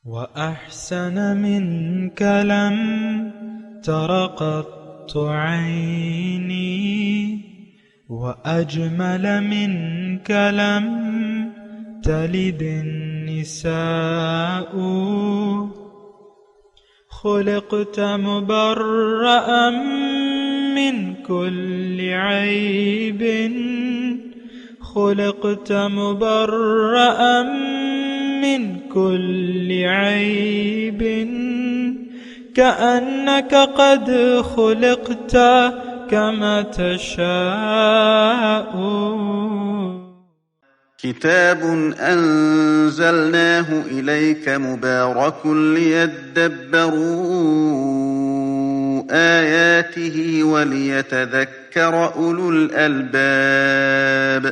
وأحسن منك لم تر قط عيني وأجمل منك لم تلد النساء خلقت مبرأ من كل عيب خلقت مبرأ من كل عيب كأنك قد خلقت كما تشاء. كتاب أنزلناه إليك مبارك ليدبروا آياته وليتذكر أولو الألباب.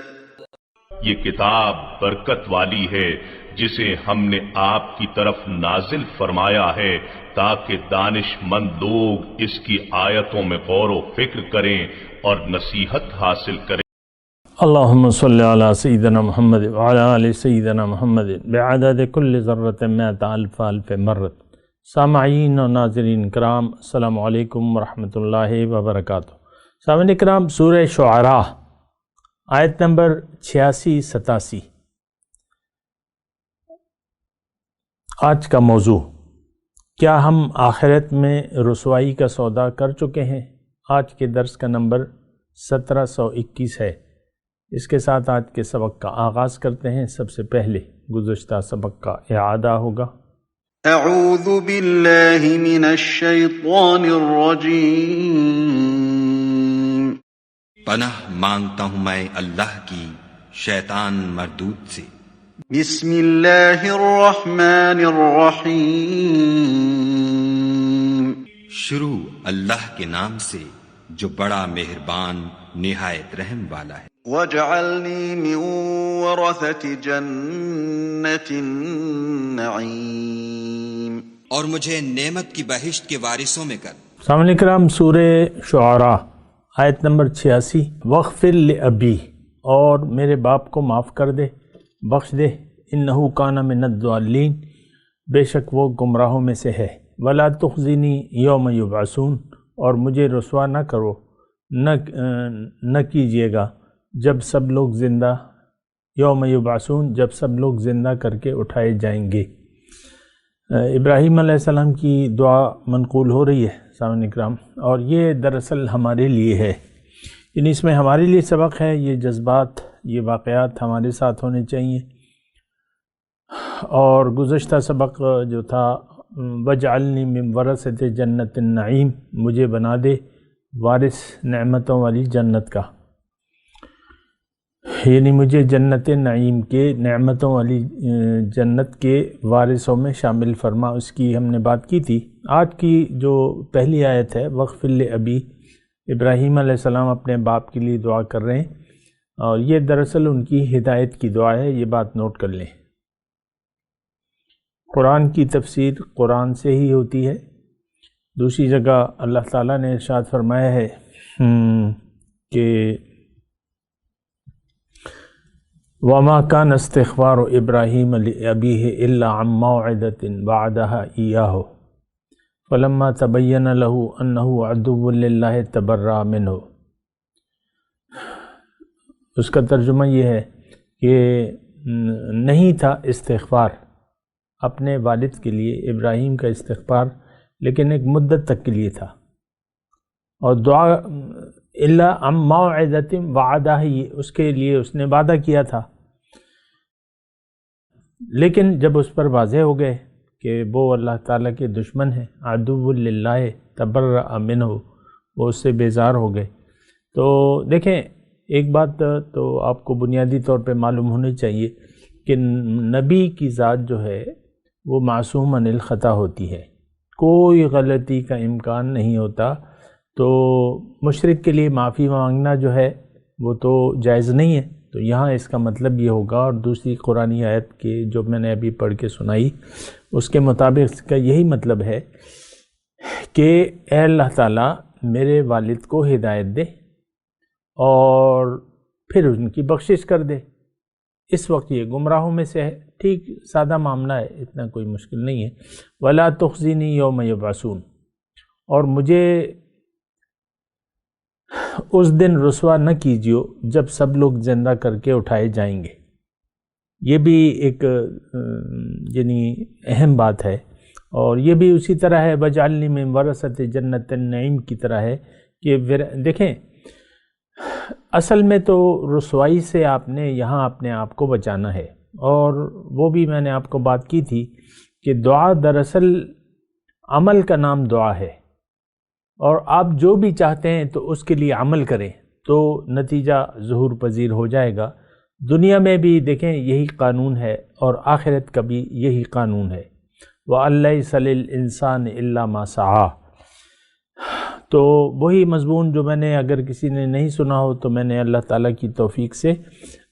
یہ کتاب برکت والی ہے جسے ہم نے آپ کی طرف نازل فرمایا ہے تاکہ دانش مند لوگ اس کی آیتوں میں غور و فکر کریں اور نصیحت حاصل کریں. اللہم صلی علی سیدنا محمد وعلی آل سیدنا محمد بعدد کل ذرۃ مئۃ الف الف مرت. سامعین و ناظرین کرام، السلام علیکم ورحمۃ اللہ وبرکاتہ. سامعین کرام، سورہ شعراء آیت نمبر 86-87 آج کا موضوع. کیا ہم آخرت میں رسوائی کا سودا کر چکے ہیں؟ آج کے درس کا نمبر 1721 ہے. اس کے ساتھ آج کے سبق کا آغاز کرتے ہیں. سب سے پہلے گزشتہ سبق کا اعادہ ہوگا. اعوذ باللہ من الشیطان الرجیم. پناہ مانگتا ہوں میں اللہ کی شیطان مردود سے. بسم اللہ الرحمن الرحیم. شروع اللہ کے نام سے جو بڑا مہربان نہایت رحم والا ہے. وَاجْعَلْنِي مِنْ وَرَثَةِ جَنَّةِ النَّعِيمِ. اور مجھے نعمت کی بہشت کے وارثوں میں کر. سامعین کرام، سورہ شعراء آیت نمبر 86. وَاغْفِرْ لِأَبِی، اور میرے باپ کو معاف کر دے، بخش دے. اِنَّهُ كَانَ مِنَ الضَّالِّینَ، بے شک وہ گمراہوں میں سے ہے. وَلَا تُخْزِنِی یَوْمَ یُبْعَثُونَ، اور مجھے رسوا نہ کرو، نہ کیجیے گا جب سب لوگ زندہ، یوم یبعثون، جب سب لوگ زندہ کر کے اٹھائے جائیں گے. ابراہیم علیہ السلام کی دعا منقول ہو رہی ہے سامعین اکرام، اور یہ دراصل ہمارے لیے ہے. یعنی اس میں ہمارے لیے سبق ہے. یہ جذبات، یہ واقعات ہمارے ساتھ ہونے چاہیے. اور گزشتہ سبق جو تھا وَاجْعَلْنِی مِنْ وَرَثَةِ جَنَّةِ النَّعِیمِ، مجھے بنا دے وارث نعمتوں والی جنت کا، یعنی مجھے جنت نعیم کے، نعمتوں والی جنت کے وارثوں میں شامل فرما. اس کی ہم نے بات کی تھی. آج کی جو پہلی آیت ہے وَاغْفِرْ لِأَبِی، ابراہیم علیہ السلام اپنے باپ کے لیے دعا کر رہے ہیں، اور یہ دراصل ان کی ہدایت کی دعا ہے. یہ بات نوٹ کر لیں. قرآن کی تفسیر قرآن سے ہی ہوتی ہے. دوسری جگہ اللہ تعالیٰ نے ارشاد فرمایا ہے کہ وَمَا كَانَ اسْتِغْفَارُ إِبْرَاهِيمَ لِأَبِيهِ إِلَّا عَن مَّوْعِدَةٍ وَعَدَهَا إِيَّاهُ فَلَمَّا تَبَيَّنَ لَهُ أَنَّهُ عَدُوٌّ لِلَّهِ تَبَرَّأَ مِنْهُ. اس کا ترجمہ یہ ہے کہ نہیں تھا استغفار اپنے والد کے لیے، ابراہیم کا استغفار، لیکن ایک مدت تک کے لیے تھا. اور دعا الا عن موعدۃ وعدہ، اس کے لیے اس نے وعدہ کیا تھا، لیکن جب اس پر واضح ہو گئے کہ وہ اللہ تعالیٰ کے دشمن ہیں، عدو للہ تبرأ منہ، وہ اس سے بیزار ہو گئے. تو دیکھیں، ایک بات تو آپ کو بنیادی طور پہ معلوم ہونی چاہیے کہ نبی کی ذات جو ہے وہ معصوم عن الخطا ہوتی ہے، کوئی غلطی کا امکان نہیں ہوتا. تو مشرک کے لیے معافی مانگنا جو ہے وہ تو جائز نہیں ہے. تو یہاں اس کا مطلب یہ ہوگا، اور دوسری قرآنی آیت کے جو میں نے ابھی پڑھ کے سنائی اس کے مطابق اس کا یہی مطلب ہے کہ اے اللہ تعالیٰ میرے والد کو ہدایت دے اور پھر ان کی بخشش کر دے. اس وقت یہ گمراہوں میں سے ہے، ٹھیک سادہ معاملہ ہے، اتنا کوئی مشکل نہیں ہے۔ وَلَا تُخْزِنِي يَوْمَ يُبْعَثُونَ، اور مجھے اس دن رسوا نہ کیجیو جب سب لوگ زندہ کر کے اٹھائے جائیں گے۔ یہ بھی ایک یعنی اہم بات ہے، اور یہ بھی اسی طرح ہے وَاجْعَلْنِی مِن وَرَثَةِ جَنَّةِ النَّعِيمِ کی طرح ہے کہ دیکھیں اصل میں تو رسوائی سے آپ نے یہاں اپنے آپ کو بچانا ہے، اور وہ بھی میں نے آپ کو بات کی تھی کہ دعا دراصل عمل کا نام دعا ہے، اور آپ جو بھی چاہتے ہیں تو اس کے لیے عمل کریں تو نتیجہ ظہور پذیر ہو جائے گا۔ دنیا میں بھی دیکھیں یہی قانون ہے، اور آخرت کا بھی یہی قانون ہے۔ وَأَن لَيْسَ لِلْإِنسَانِ إِلَّا مَا سَعَىٰ، تو وہی مضمون جو میں نے اگر کسی نے نہیں سنا ہو تو میں نے اللہ تعالیٰ کی توفیق سے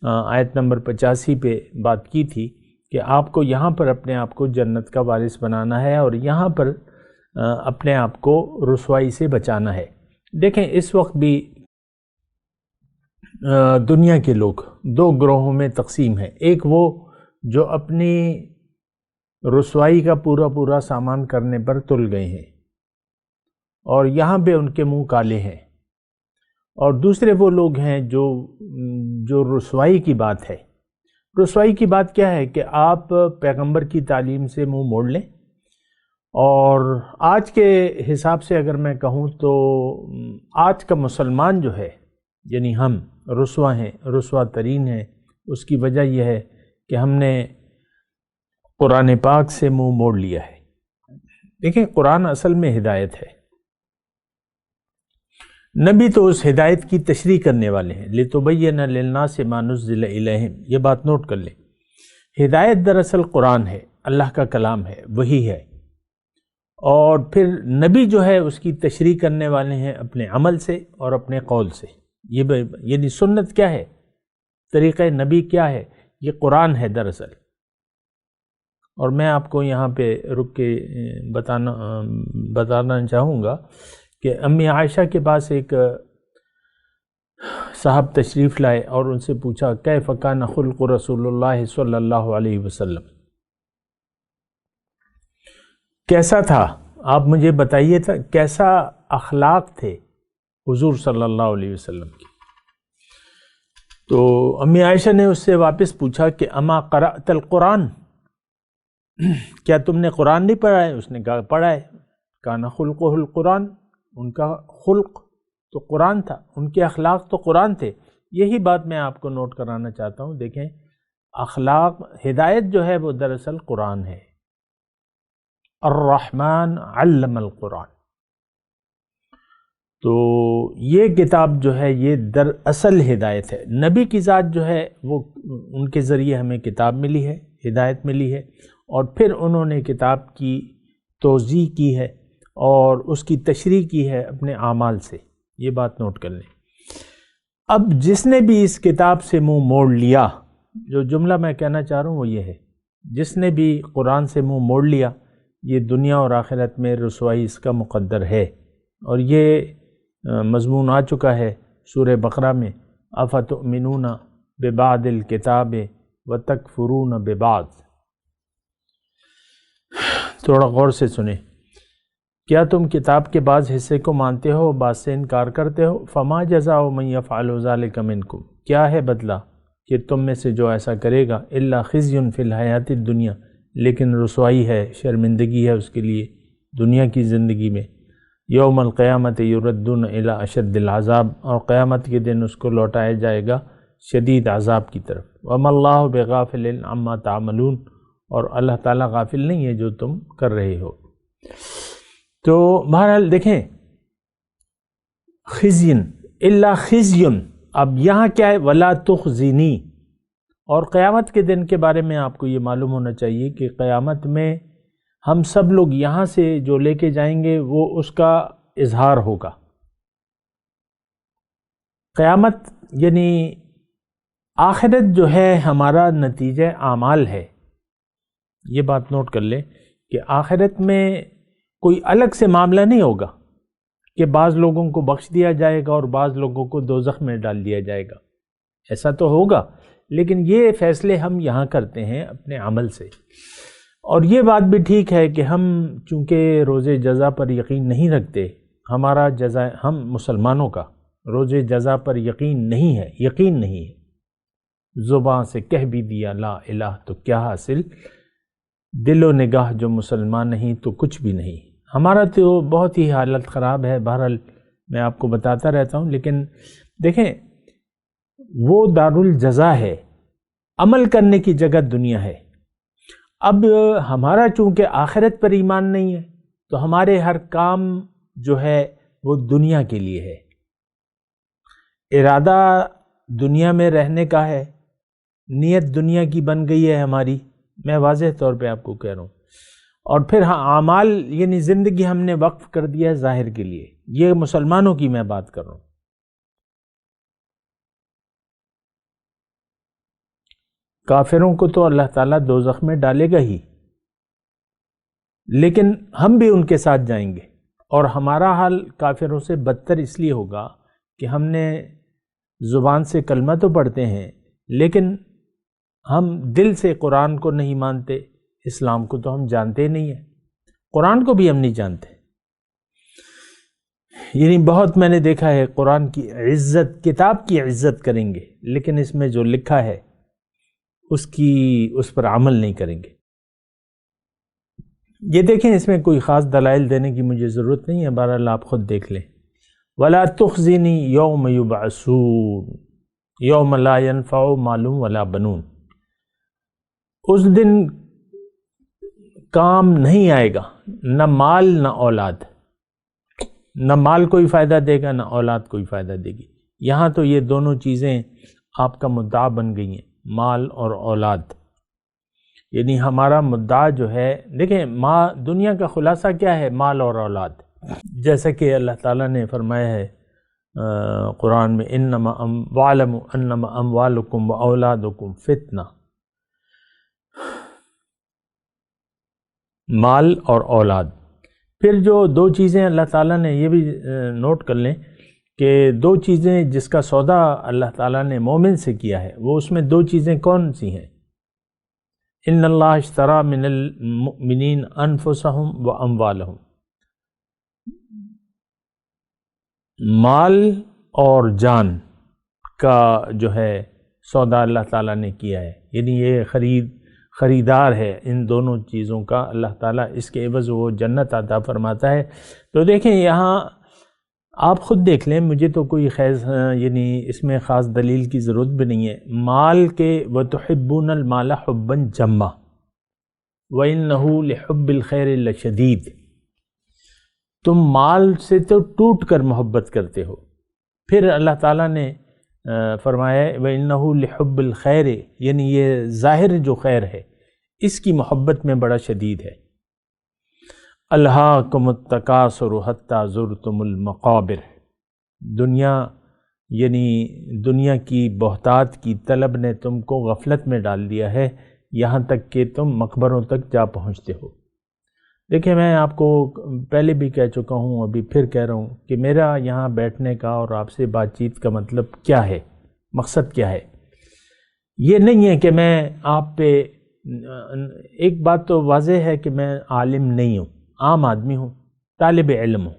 آیت نمبر 85 پہ بات کی تھی کہ آپ کو یہاں پر اپنے آپ کو جنت کا وارث بنانا ہے، اور یہاں پر اپنے آپ کو رسوائی سے بچانا ہے۔ دیکھیں اس وقت بھی دنیا کے لوگ دو گروہوں میں تقسیم ہیں، ایک وہ جو اپنی رسوائی کا پورا سامان کرنے پر تل گئے ہیں اور یہاں پہ ان کے منہ کالے ہیں، اور دوسرے وہ لوگ ہیں جو رسوائی کی بات ہے۔ رسوائی کی بات کیا ہے کہ آپ پیغمبر کی تعلیم سے منہ موڑ لیں، اور آج کے حساب سے اگر میں کہوں تو آج کا مسلمان جو ہے یعنی ہم رسوا ہیں، رسوا ترین ہیں۔ اس کی وجہ یہ ہے کہ ہم نے قرآن پاک سے منہ موڑ لیا ہے۔ دیکھیں قرآن اصل میں ہدایت ہے، نبی تو اس ہدایت کی تشریح کرنے والے ہیں، لِتُبَيِّنَ لِلنَّاسِ مَا نُزِّلَ إِلَيْهِمْ، یہ بات نوٹ کر لیں۔ ہدایت دراصل قرآن ہے، اللہ کا کلام ہے، وہی ہے، اور پھر نبی جو ہے اس کی تشریح کرنے والے ہیں اپنے عمل سے اور اپنے قول سے۔ یعنی سنت کیا ہے، طریقہ نبی کیا ہے، یہ قرآن ہے دراصل۔ اور میں آپ کو یہاں پہ رک کے بتانا چاہوں گا کہ امی عائشہ کے پاس ایک صاحب تشریف لائے اور ان سے پوچھا کیف کان خلق رسول اللہ صلی اللہ علیہ وسلم، کیسا تھا، آپ مجھے بتائیے تھا کیسا اخلاق تھے حضور صلی اللہ علیہ وسلم کی۔ تو امی عائشہ نے اس سے واپس پوچھا کہ اما قرأت القرآن، کیا تم نے قرآن نہیں پڑھا ہے؟ اس نے کہا پڑھا ہے۔ کان خلقہ القرآن، ان کا خلق تو قرآن تھا، ان کے اخلاق تو قرآن تھے۔ یہی بات میں آپ کو نوٹ کرانا چاہتا ہوں۔ دیکھیں اخلاق، ہدایت جو ہے وہ دراصل قرآن ہے۔ الرحمن علم القرآن، تو یہ کتاب جو ہے یہ دراصل ہدایت ہے۔ نبی کی ذات جو ہے وہ ان کے ذریعے ہمیں کتاب ملی ہے، ہدایت ملی ہے، اور پھر انہوں نے کتاب کی توضیح کی ہے اور اس کی تشریح کی ہے اپنے اعمال سے۔ یہ بات نوٹ کر لیں۔ اب جس نے بھی اس کتاب سے منہ موڑ لیا، جو جملہ میں کہنا چاہ رہا ہوں وہ یہ ہے، جس نے بھی قرآن سے منہ موڑ لیا یہ دنیا اور آخرت میں رسوائی اس کا مقدر ہے۔ اور یہ مضمون آ چکا ہے سورہ بقرہ میں، افتؤمنون ببعض الکتاب وتکفرون ببعض۔ تھوڑا غور سے سنیں، کیا تم کتاب کے بعض حصے کو مانتے ہو، بعض سے انکار کرتے ہو؟ فما جزاء من یفعل ذلک منکم، کیا ہے بدلہ کہ تم میں سے جو ایسا کرے گا، الا خزی فی الحیات الدنیا، لیکن رسوائی ہے، شرمندگی ہے اس کے لیے دنیا کی زندگی میں۔ یوم القیامت یردون الی اشد العذاب، اور قیامت کے دن اس کو لوٹایا جائے گا شدید عذاب کی طرف۔ وما اللہ بغافل عما تعملون، اور اللہ تعالیٰ غافل نہیں ہے جو تم کر رہے ہو۔ تو بہرحال دیکھیں خزین الا خزین، اب یہاں کیا ہے، ولا تخزنی۔ اور قیامت کے دن کے بارے میں آپ کو یہ معلوم ہونا چاہیے کہ قیامت میں ہم سب لوگ یہاں سے جو لے کے جائیں گے وہ اس کا اظہار ہوگا۔ قیامت یعنی آخرت جو ہے ہمارا نتیجہ اعمال ہے۔ یہ بات نوٹ کر لیں کہ آخرت میں کوئی الگ سے معاملہ نہیں ہوگا کہ بعض لوگوں کو بخش دیا جائے گا اور بعض لوگوں کو دوزخ میں ڈال دیا جائے گا، ایسا تو ہوگا، لیکن یہ فیصلے ہم یہاں کرتے ہیں اپنے عمل سے۔ اور یہ بات بھی ٹھیک ہے کہ ہم چونکہ روز جزا پر یقین نہیں رکھتے، ہمارا جزا، ہم مسلمانوں کا روز جزا پر یقین نہیں ہے، زبان سے کہہ بھی دیا لا الہ تو کیا حاصل، دل و نگاہ جو مسلمان نہیں تو کچھ بھی نہیں۔ ہمارا تو بہت ہی حالت خراب ہے، بہرحال میں آپ کو بتاتا رہتا ہوں، لیکن دیکھیں وہ دارالجزا ہے، عمل کرنے کی جگہ دنیا ہے۔ اب ہمارا چونکہ آخرت پر ایمان نہیں ہے تو ہمارے ہر کام جو ہے وہ دنیا کے لیے ہے، ارادہ دنیا میں رہنے کا ہے، نیت دنیا کی بن گئی ہے ہماری، میں واضح طور پہ آپ کو کہہ رہا ہوں۔ اور پھر اعمال یعنی زندگی ہم نے وقف کر دیا ہے ظاہر کے لیے، یہ مسلمانوں کی میں بات کر رہا ہوں۔ کافروں کو تو اللہ تعالیٰ دوزخ میں ڈالے گا ہی، لیکن ہم بھی ان کے ساتھ جائیں گے، اور ہمارا حال کافروں سے بدتر اس لیے ہوگا کہ ہم نے زبان سے کلمہ تو پڑھتے ہیں لیکن ہم دل سے قرآن کو نہیں مانتے، اسلام کو تو ہم جانتے نہیں ہیں، قرآن کو بھی ہم نہیں جانتے۔ یعنی بہت میں نے دیکھا ہے قرآن کی عزت، کتاب کی عزت کریں گے لیکن اس میں جو لکھا ہے اس پر عمل نہیں کریں گے۔ یہ دیکھیں، اس میں کوئی خاص دلائل دینے کی مجھے ضرورت نہیں ہے، بہرحال آپ خود دیکھ لیں۔ وَلَا تُخْزِنِي يَوْمَ يُبْعَثُونَ يَوْمَ لَا يَنْفَعُ مَالٌ وَلَا بَنُونَ، اس دن کام نہیں آئے گا، نہ مال نہ اولاد، نہ مال کوئی فائدہ دے گا نہ اولاد کوئی فائدہ دے گی۔ یہاں تو یہ دونوں چیزیں آپ کا مدعا بن گئی ہیں، مال اور اولاد۔ یعنی ہمارا مدعا جو ہے، دیکھیں دنیا کا خلاصہ کیا ہے؟ مال اور اولاد، جیسا کہ اللہ تعالیٰ نے فرمایا ہے قرآن میں وَاعْلَمُوا أَنَّمَا أَمْوَالُكُمْ وَأَوْلَادُكُمْ فِتْنَةٌ، مال اور اولاد۔ پھر جو دو چیزیں اللہ تعالیٰ نے، یہ بھی نوٹ کر لیں کہ دو چیزیں جس کا سودا اللہ تعالیٰ نے مومن سے کیا ہے، وہ اس میں دو چیزیں کون سی ہیں؟ ان اللہ اشترى من المؤمنین انفسهم واموالهم، مال اور جان کا جو ہے سودا اللہ تعالیٰ نے کیا ہے، یعنی یہ خریدار ہے ان دونوں چیزوں کا اللہ تعالیٰ، اس کے عوض وہ جنت عطا فرماتا ہے۔ تو دیکھیں یہاں آپ خود دیکھ لیں، مجھے تو کوئی یعنی اس میں خاص دلیل کی ضرورت بھی نہیں ہے۔ مال کے وَتُحِبُّونَ الْمَالَ حُبًّا جَمًّا وَإِنَّهُ لِحُبِّ الْخَيْرِ لَشَدِيدٌ، تم مال سے تو ٹوٹ کر محبت کرتے ہو۔ پھر اللہ تعالیٰ نے فرمایا وَإِنَّهُ لِحُبِّ الْخَيْرِ، یعنی یہ ظاہر جو خیر ہے اس کی محبت میں بڑا شدید ہے۔ الہاکم التکاثر حتی زرتم المقابر، دنیا یعنی دنیا کی بہتات کی طلب نے تم کو غفلت میں ڈال دیا ہے، یہاں تک کہ تم مقبروں تک جا پہنچتے ہو۔ دیکھیں میں آپ کو پہلے بھی کہہ چکا ہوں، ابھی پھر کہہ رہا ہوں کہ میرا یہاں بیٹھنے کا اور آپ سے بات چیت کا مطلب کیا ہے، مقصد کیا ہے۔ یہ نہیں ہے کہ میں آپ پہ، ایک بات تو واضح ہے کہ میں عالم نہیں ہوں، عام آدمی ہوں، طالب علم ہوں،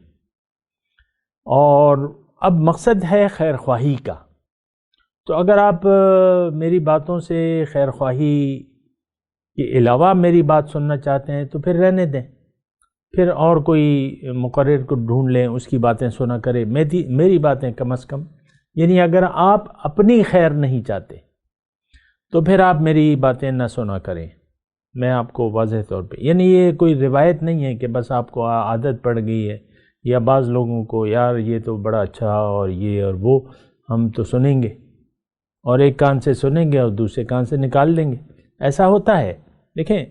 اور اب مقصد ہے خیر خواہی کا۔ تو اگر آپ میری باتوں سے خیر خواہی کے علاوہ میری بات سننا چاہتے ہیں تو پھر رہنے دیں، پھر اور کوئی مقرر کو ڈھونڈ لیں، اس کی باتیں سنا کرے، میری باتیں کم از کم، یعنی اگر آپ اپنی خیر نہیں چاہتے تو پھر آپ میری باتیں نہ سنا کریں۔ میں آپ کو واضح طور پہ، یعنی یہ کوئی روایت نہیں ہے کہ بس آپ کو عادت پڑ گئی ہے، یا بعض لوگوں کو یار یہ تو بڑا اچھا اور یہ اور وہ، ہم تو سنیں گے اور ایک کان سے سنیں گے اور دوسرے کان سے نکال دیں گے، ایسا ہوتا ہے۔ دیکھیں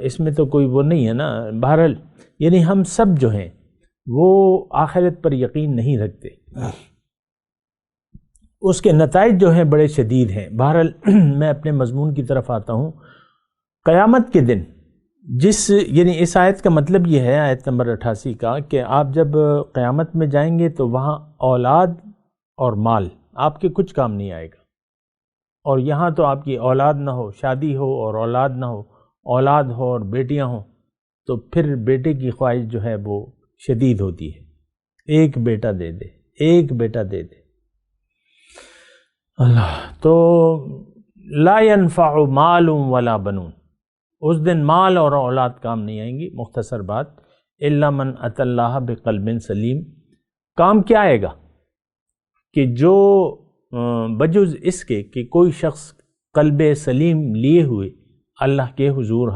اس میں تو کوئی وہ نہیں ہے نا۔ بہرحال یعنی ہم سب جو ہیں وہ آخرت پر یقین نہیں رکھتے، اس کے نتائج جو ہیں بڑے شدید ہیں۔ بہرحال میں اپنے مضمون کی طرف آتا ہوں۔ قیامت کے دن یعنی اس آیت کا مطلب یہ ہے، آیت نمبر 88 کا، کہ آپ جب قیامت میں جائیں گے تو وہاں اولاد اور مال آپ کے کچھ کام نہیں آئے گا، اور یہاں تو آپ کی اولاد نہ ہو، شادی ہو اور اولاد نہ ہو، اولاد ہو اور بیٹیاں ہوں، تو پھر بیٹے کی خواہش جو ہے وہ شدید ہوتی ہے، ایک بیٹا دے دے، ایک بیٹا دے دے اللہ۔ تو لا ينفع مال ولا بنون، اس دن مال اور اولاد کام نہیں آئیں گی۔ مختصر بات، الا من اتى اللہ بقلب سلیم، کام کیا آئے گا کہ جو بجز اس کے کہ کوئی شخص قلب سلیم لیے ہوئے اللہ کے حضور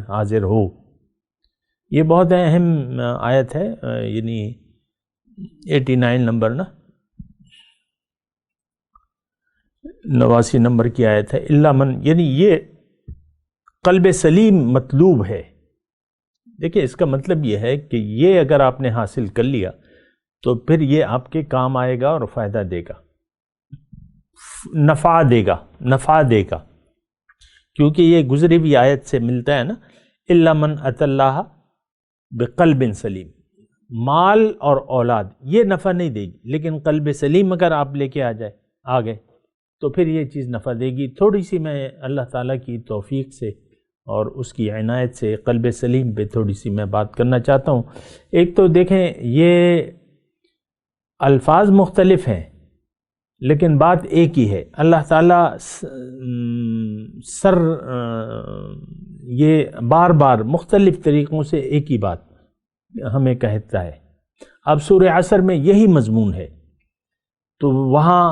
حاضر ہو۔ یہ بہت اہم آیت ہے، یعنی 89 نمبر 89 نمبر کی آیت ہے، الا من، یعنی یہ قلب سلیم مطلوب ہے۔ دیکھیں اس کا مطلب یہ ہے کہ یہ اگر آپ نے حاصل کر لیا تو پھر یہ آپ کے کام آئے گا اور فائدہ دے گا، نفع دے گا، کیونکہ یہ گزری ہوئی آیت سے ملتا ہے نا، الا من اتى اللہ بقلب سلیم۔ مال اور اولاد یہ نفع نہیں دے گی، لیکن قلب سلیم اگر آپ لے کے آ گئے تو پھر یہ چیز نفع دے گی۔ تھوڑی سی میں اللہ تعالیٰ کی توفیق سے اور اس کی عنایت سے قلب سلیم پہ تھوڑی سی میں بات کرنا چاہتا ہوں۔ ایک تو دیکھیں یہ الفاظ مختلف ہیں لیکن بات ایک ہی ہے۔ اللہ تعالیٰ یہ بار بار مختلف طریقوں سے ایک ہی بات ہمیں کہتا ہے۔ اب سورہ عصر میں یہی مضمون ہے، تو وہاں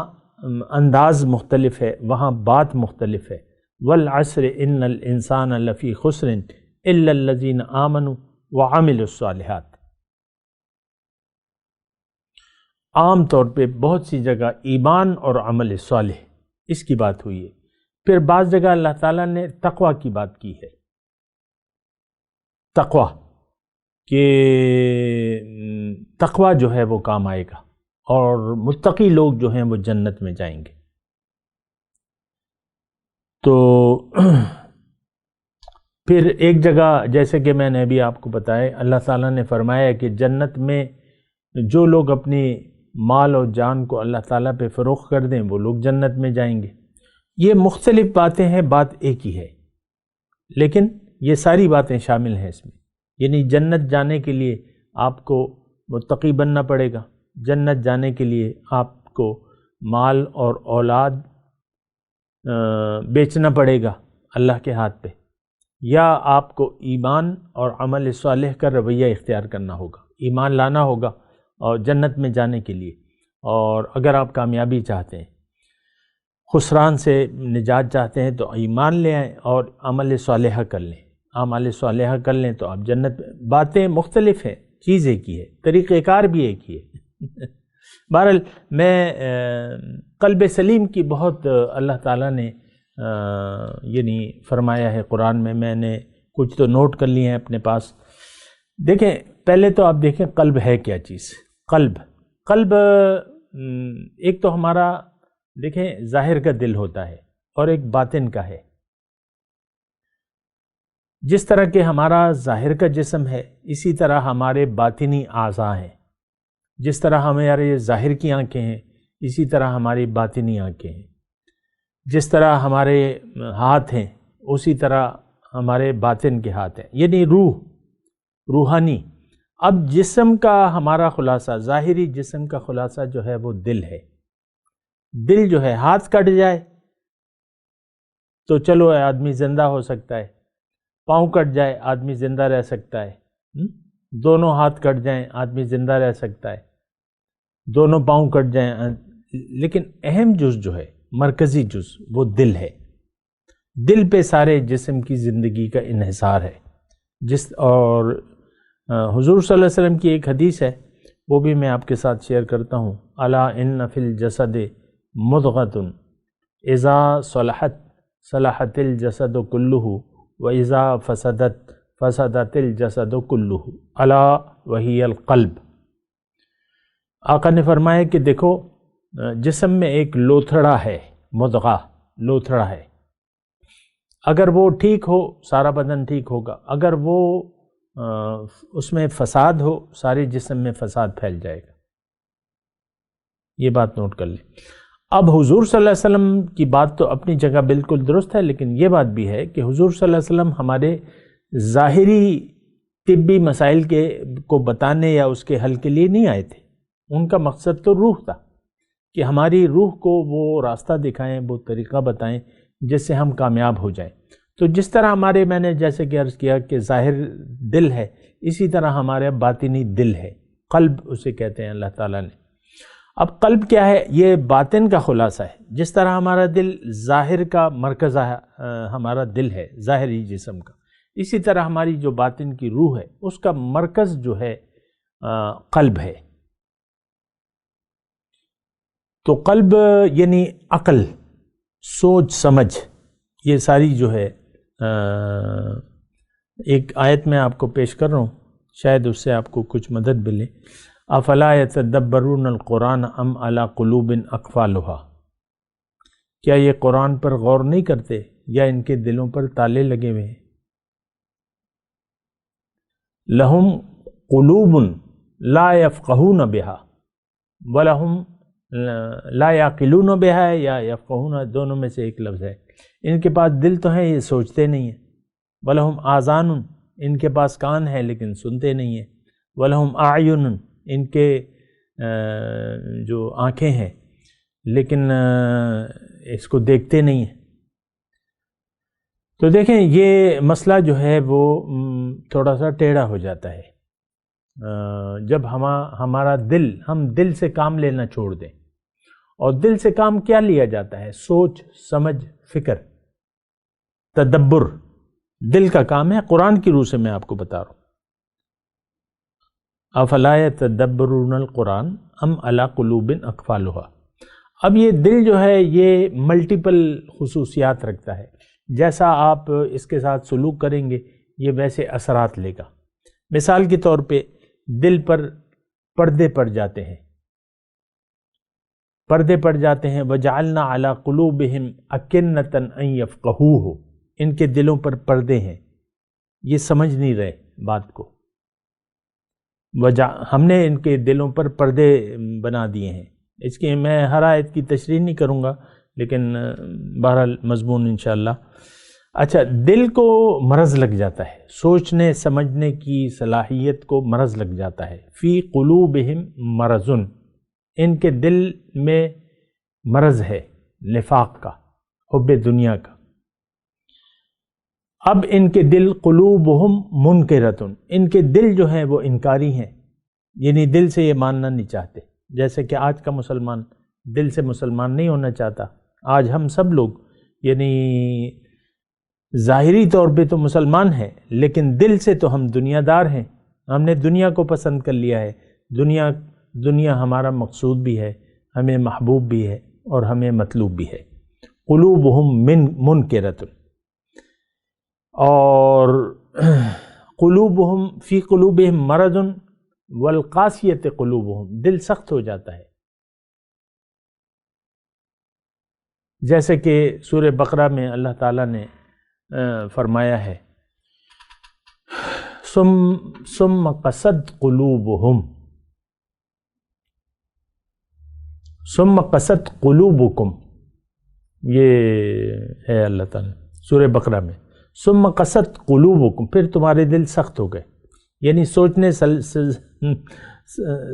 انداز مختلف ہے، وہاں بات مختلف ہے۔ والعصر ان الانسان لفی خسر الا الذین آمنوا وعملوا الصالحات۔ عام طور پہ بہت سی جگہ ایمان اور عمل صالح اس کی بات ہوئی ہے، پھر بعض جگہ اللہ تعالیٰ نے تقوی کی بات کی ہے، تقوی کہ تقوی جو ہے وہ کام آئے گا اور متقی لوگ جو ہیں وہ جنت میں جائیں گے۔ تو پھر ایک جگہ جیسے کہ میں نے ابھی آپ کو بتایا، اللہ تعالیٰ نے فرمایا کہ جنت میں جو لوگ اپنی مال اور جان کو اللہ تعالیٰ پہ فروخت کر دیں وہ لوگ جنت میں جائیں گے۔ یہ مختلف باتیں ہیں، بات ایک ہی ہے، لیکن یہ ساری باتیں شامل ہیں اس میں۔ یعنی جنت جانے کے لیے آپ کو متقی بننا پڑے گا، جنت جانے کے لیے آپ کو مال اور اولاد بیچنا پڑے گا اللہ کے ہاتھ پہ، یا آپ کو ایمان اور عمل صالح کا رویہ اختیار کرنا ہوگا، ایمان لانا ہوگا اور جنت میں جانے کے لیے۔ اور اگر آپ کامیابی چاہتے ہیں، خسران سے نجات چاہتے ہیں تو ایمان لے آئیں اور عمل صالحہ کر لیں، اعمال صالحہ کر لیں تو آپ جنت۔ باتیں مختلف ہیں، چیز ایک ہی ہے، طریقہ کار بھی ایک ہی ہے۔ بہرحال میں قلب سلیم کی بہت اللہ تعالیٰ نے یعنی فرمایا ہے قرآن میں نے کچھ تو نوٹ کر لیے ہیں اپنے پاس۔ دیکھیں پہلے تو آپ دیکھیں قلب ہے کیا چیز۔ قلب ایک تو ہمارا دیکھیں ظاہر کا دل ہوتا ہے اور ایک باطن کا ہے۔ جس طرح کہ ہمارا ظاہر کا جسم ہے اسی طرح ہمارے باطنی اعضاء ہیں۔ جس طرح ہمارے ظاہر کی آنکھیں ہیں اسی طرح ہماری باطنی آنکھیں ہیں۔ جس طرح ہمارے ہاتھ ہیں اسی طرح ہمارے باطن کے ہاتھ ہیں، یعنی روحانی۔ اب جسم کا ہمارا خلاصہ، ظاہری جسم کا خلاصہ جو ہے وہ دل ہے۔ دل جو ہے، ہاتھ کٹ جائے تو چلو آدمی زندہ ہو سکتا ہے، پاؤں کٹ جائے آدمی زندہ رہ سکتا ہے، دونوں ہاتھ کٹ جائیں آدمی زندہ رہ سکتا ہے، دونوں پاؤں کٹ جائیں، لیکن اہم جز جو ہے، مرکزی جز، وہ دل ہے۔ دل پہ سارے جسم کی زندگی کا انحصار ہے۔ اور حضور صلی اللہ علیہ وسلم کی ایک حدیث ہے، وہ بھی میں آپ کے ساتھ شیئر کرتا ہوں۔ الا ان فی الجسد مضغۃ اذا صلحت صلحت الجسد کلہ واذا فسدت فسدت الجسد کلہ الا وہی القلب۔ آقا نے فرمایا کہ دیکھو جسم میں ایک لوتھڑا ہے، مضغہ لوتھڑا ہے، اگر وہ ٹھیک ہو سارا بدن ٹھیک ہوگا، اگر وہ اس میں فساد ہو سارے جسم میں فساد پھیل جائے گا۔ یہ بات نوٹ کر لیں۔ اب حضور صلی اللہ علیہ وسلم کی بات تو اپنی جگہ بالکل درست ہے، لیکن یہ بات بھی ہے کہ حضور صلی اللہ علیہ وسلم ہمارے ظاہری طبی مسائل کو بتانے یا اس کے حل کے لیے نہیں آئے تھے. ان کا مقصد تو روح تھا کہ ہماری روح کو وہ راستہ دکھائیں، وہ طریقہ بتائیں جس سے ہم کامیاب ہو جائیں. تو جس طرح میں نے جیسے کہ عرض کیا کہ ظاہر دل ہے، اسی طرح ہمارے باطنی دل ہے، قلب اسے کہتے ہیں اللہ تعالیٰ نے. اب قلب کیا ہے؟ یہ باطن کا خلاصہ ہے. جس طرح ہمارا دل ظاہر کا مرکز ہمارا دل ہے، ظاہری جسم کا، اسی طرح ہماری جو باطن کی روح ہے اس کا مرکز جو ہے قلب ہے. تو قلب یعنی عقل، سوچ سمجھ، یہ ساری جو ہے ایک آیت میں آپ کو پیش کر رہا ہوں، شاید اس سے آپ کو کچھ مدد ملے. افلا یتدبرون القرآن ام علی قلوب اقفالها، کیا یہ قرآن پر غور نہیں کرتے یا ان کے دلوں پر تالے لگے ہوئے ہیں؟ لہم قلوب لا یفقہون بہا ولہم لا یعقلون بہا، یا یفقہون دونوں میں سے ایک لفظ ہے. ان کے پاس دل تو ہیں، یہ سوچتے نہیں ہیں. ولہم آذان، ان کے پاس کان ہے لیکن سنتے نہیں ہیں. ولہم اعین، ان کے جو آنکھیں ہیں لیکن اس کو دیکھتے نہیں ہیں. تو دیکھیں یہ مسئلہ جو ہے وہ تھوڑا سا ٹیڑھا ہو جاتا ہے جب ہمارا دل، ہم دل سے کام لینا چھوڑ دیں. اور دل سے کام کیا لیا جاتا ہے؟ سوچ سمجھ، فکر، تدبر. دل کا کام ہے. قرآن کی روح سے میں آپ کو بتا رہا ہوں. افلا یتدبرون القرآن ام علی قلوب اقفالها. اب یہ دل جو ہے یہ ملٹیپل خصوصیات رکھتا ہے. جیسا آپ اس کے ساتھ سلوک کریں گے یہ ویسے اثرات لے گا. مثال کے طور پہ دل پر پردے پڑ جاتے ہیں، پردے پڑ جاتے ہیں. وجعلنا علی قلوبہم اکنۃ ان یفقہوہ، ان کے دلوں پر پردے ہیں، یہ سمجھ نہیں رہے بات کو. ہم نے ان کے دلوں پر پردے بنا دیے ہیں. اس کی میں ہر آیت کی تشریح نہیں کروں گا لیکن بہرحال مضمون انشاءاللہ. اچھا، دل کو مرض لگ جاتا ہے، سوچنے سمجھنے کی صلاحیت کو مرض لگ جاتا ہے. فی قلوبہم مرض، ان کے دل میں مرض ہے نفاق کا، حب دنیا کا. اب ان کے دل قلوبہم منکرۃ، ان کے دل جو ہیں وہ انکاری ہیں، یعنی دل سے یہ ماننا نہیں چاہتے. جیسے کہ آج کا مسلمان دل سے مسلمان نہیں ہونا چاہتا. آج ہم سب لوگ یعنی ظاہری طور پہ تو مسلمان ہیں لیکن دل سے تو ہم دنیا دار ہیں. ہم نے دنیا کو پسند کر لیا ہے. دنیا ہمارا مقصود بھی ہے، ہمیں محبوب بھی ہے اور ہمیں مطلوب بھی ہے. قلوبہم منکرۃ، اور قلوبہم فی قلوبہم مرض والقاسیۃ قلوبہم، دل سخت ہو جاتا ہے. جیسے کہ سورہ بقرہ میں اللہ تعالیٰ نے فرمایا ہے ثم قست قلوبہم، ثم قست قلوبکم، یہ ہے اللہ تعالیٰ سورہ بقرہ میں. ثم قست قلوبکم، پھر تمہارے دل سخت ہو گئے، یعنی سوچنے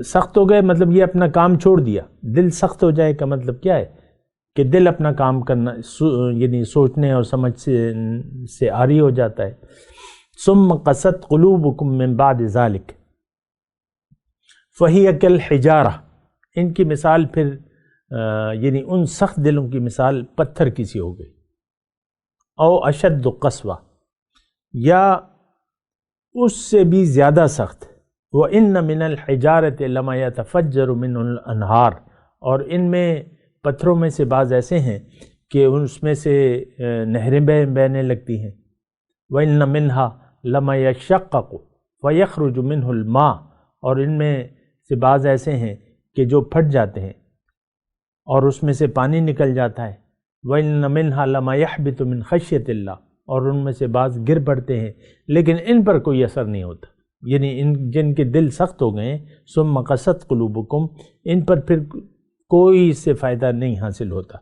سخت ہو گئے، مطلب یہ اپنا کام چھوڑ دیا. دل سخت ہو جائے کا مطلب کیا ہے کہ دل اپنا کام کرنا یعنی سوچنے اور سمجھ سے عاری ہو جاتا ہے. ثم قست قلوبکم من بعد ذلک فہی کالحجارہ، ان کی مثال پھر یعنی ان سخت دلوں کی مثال پتھر کی سی ہو گئی. او اشد قسوہ، یا اس سے بھی زیادہ سخت. وَإِنَّ مِنَ الْحِجَارَةِ لَمَا يَتَفَجَّرُ مِنْهُ الْأَنْهَارُ، اور ان میں پتھروں میں سے بعض ایسے ہیں کہ اس میں سے نہریں بہنے لگتی ہیں. وَإِنَّ مِنْهَا لَمَا يَشَقَّقُ فَيَخْرُجُ مِنْهُ الْمَاءُ، اور ان میں سے بعض ایسے ہیں کہ جو پھٹ جاتے ہیں اور اس میں سے پانی نکل جاتا ہے. وَإِنَّ مِنْهَا لَمَا يَحْبِطُ مِنْ خَشْيَةِ اللَّهِ، اور ان میں سے بعض گر پڑتے ہیں لیکن ان پر کوئی اثر نہیں ہوتا. یعنی جن کے دل سخت ہو گئے ثم قست قلوبکم، ان پر پھر کوئی اس سے فائدہ نہیں حاصل ہوتا۔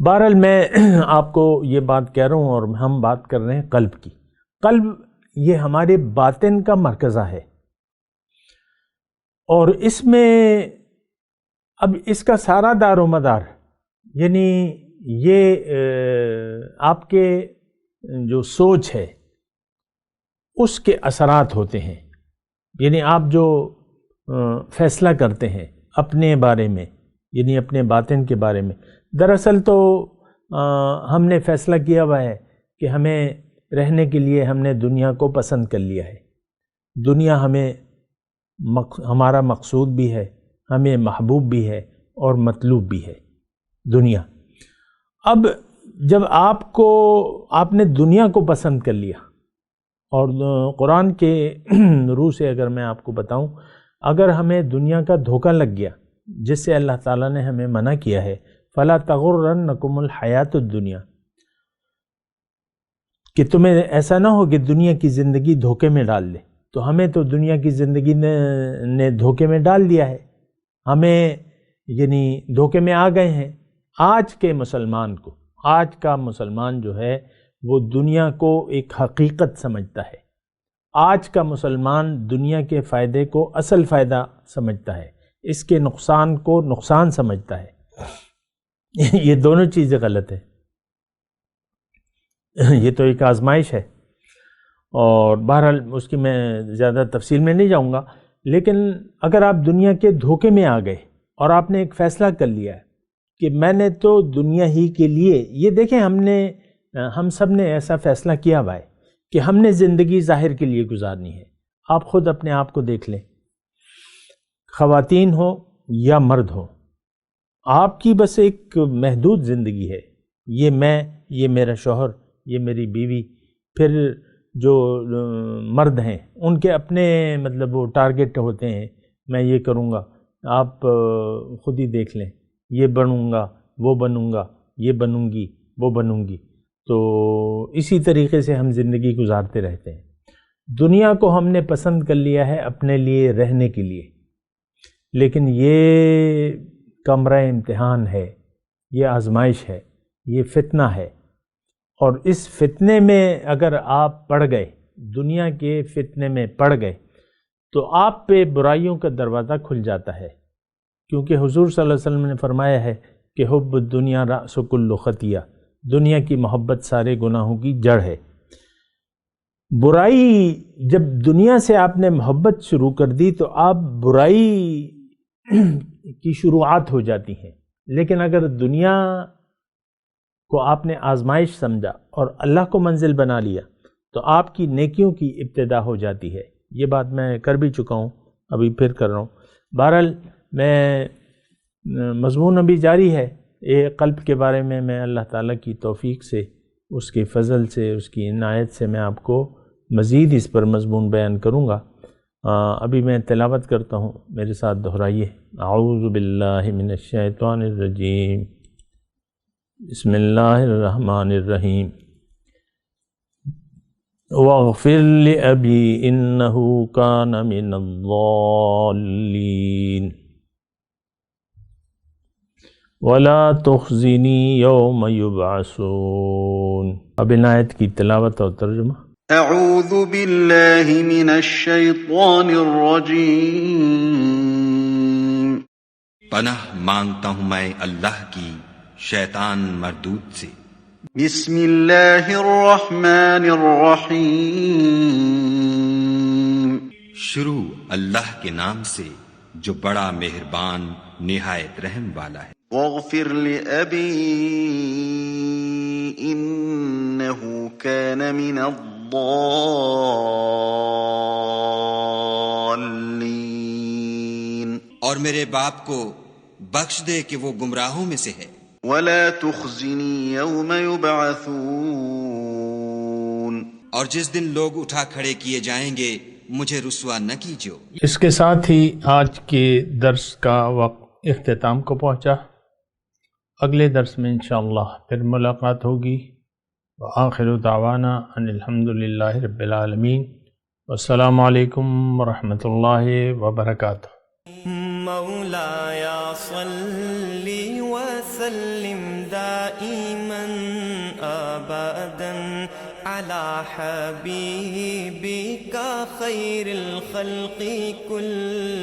بہرحال میں آپ کو یہ بات کہہ رہا ہوں، اور ہم بات کر رہے ہیں قلب کی۔ قلب یہ ہمارے باطن کا مرکزہ ہے، اور اس میں اب اس کا سارا دار و مدار، یعنی یہ آپ کے جو سوچ ہے اس کے اثرات ہوتے ہیں، یعنی آپ جو فیصلہ کرتے ہیں اپنے بارے میں، یعنی اپنے باطن کے بارے میں۔ دراصل تو ہم نے فیصلہ کیا ہوا ہے کہ ہمیں رہنے کے لیے ہم نے دنیا کو پسند کر لیا ہے، دنیا ہمیں ہمارا مقصود بھی ہے، ہمیں محبوب بھی ہے اور مطلوب بھی ہے دنیا۔ اب جب آپ نے دنیا کو پسند کر لیا، اور قرآن کے روح سے اگر میں آپ کو بتاؤں، اگر ہمیں دنیا کا دھوکہ لگ گیا، جس سے اللہ تعالیٰ نے ہمیں منع کیا ہے، فَلَا تَغُرَّنَّكُمُ الْحَيَاةُ الدُّنْيَا، کہ تمہیں ایسا نہ ہو کہ دنیا کی زندگی دھوکے میں ڈال لے۔ تو ہمیں تو دنیا کی زندگی نے دھوکے میں ڈال دیا ہے، ہمیں یعنی دھوکے میں آ گئے ہیں۔ آج کے مسلمان کو، آج کا مسلمان جو ہے وہ دنیا کو ایک حقیقت سمجھتا ہے، آج کا مسلمان دنیا کے فائدے کو اصل فائدہ سمجھتا ہے، اس کے نقصان کو نقصان سمجھتا ہے۔ یہ دونوں چیزیں غلط ہیں، یہ تو ایک آزمائش ہے، اور بہرحال اس کی میں زیادہ تفصیل میں نہیں جاؤں گا۔ لیکن اگر آپ دنیا کے دھوکے میں آ گئے اور آپ نے ایک فیصلہ کر لیا ہے کہ میں نے تو دنیا ہی کے لیے، یہ دیکھیں ہم سب نے ایسا فیصلہ کیا ہوا ہے کہ ہم نے زندگی ظاہر کے لیے گزارنی ہے۔ آپ خود اپنے آپ کو دیکھ لیں، خواتین ہو یا مرد ہو، آپ کی بس ایک محدود زندگی ہے، یہ میں، یہ میرا شوہر، یہ میری بیوی۔ پھر جو مرد ہیں ان کے اپنے مطلب وہ ٹارگٹ ہوتے ہیں، میں یہ کروں گا، آپ خود ہی دیکھ لیں، یہ بنوں گا، وہ بنوں گا، یہ بنوں گی، وہ بنوں گی۔ تو اسی طریقے سے ہم زندگی گزارتے رہتے ہیں۔ دنیا کو ہم نے پسند کر لیا ہے اپنے لیے رہنے کے لیے، لیکن یہ کمرہ امتحان ہے، یہ آزمائش ہے، یہ فتنہ ہے، اور اس فتنے میں اگر آپ پڑ گئے، دنیا کے فتنے میں پڑ گئے، تو آپ پہ برائیوں کا دروازہ کھل جاتا ہے، کیونکہ حضور صلی اللہ علیہ وسلم نے فرمایا ہے کہ حب الدنیا رأس کل خطیہ، دنیا کی محبت سارے گناہوں کی جڑ ہے۔ برائی، جب دنیا سے آپ نے محبت شروع کر دی تو آپ برائی کی شروعات ہو جاتی ہیں، لیکن اگر دنیا کو آپ نے آزمائش سمجھا اور اللہ کو منزل بنا لیا تو آپ کی نیکیوں کی ابتدا ہو جاتی ہے۔ یہ بات میں کر بھی چکا ہوں، ابھی پھر کر رہا ہوں۔ بہرحال میں مضمون ابھی جاری ہے، قلب کے بارے میں اللہ تعالیٰ کی توفیق سے، اس کے فضل سے، اس کی عنایت سے میں آپ کو مزید اس پر مضمون بیان کروں گا۔ ابھی میں تلاوت کرتا ہوں، میرے ساتھ دہرائیے۔ اعوذ باللہ من الشیطان الرجیم، بسم اللہ الرحمن الرحیم۔ واغفر لأبی انہ کان من الضالین ولا تخزنی یوم یبعثون۔ اب ان آیت کی تلاوت اور ترجمہ۔ اعوذ باللہ من الشیطان الرجیم۔ پناہ مانگتا ہوں میں اللہ کی شیطان مردود سے۔ بسم اللہ الرحمن الرحیم۔ شروع اللہ کے نام سے جو بڑا مہربان نہایت رحم والا ہے۔ واغفر لأبی انہ کان من الضالین۔ اور میرے باپ کو بخش دے کہ وہ گمراہوں میں سے ہے۔ ولا تخزنی یوم یبعثون۔ اور جس دن لوگ اٹھا کھڑے کیے جائیں گے مجھے رسوا نہ کیجو۔ اس کے ساتھ ہی آج کے درس کا وقت اختتام کو پہنچا۔ اگلے درس میں انشاءاللہ پھر ملاقات ہوگی۔ وآخر دعوانا ان الحمدللہ رب العالمین، والسلام علیکم ورحمۃ اللہ وبرکاتہ۔ مولاي صل وسلم دائما أبدا على حبيبك خير الخلق كلهم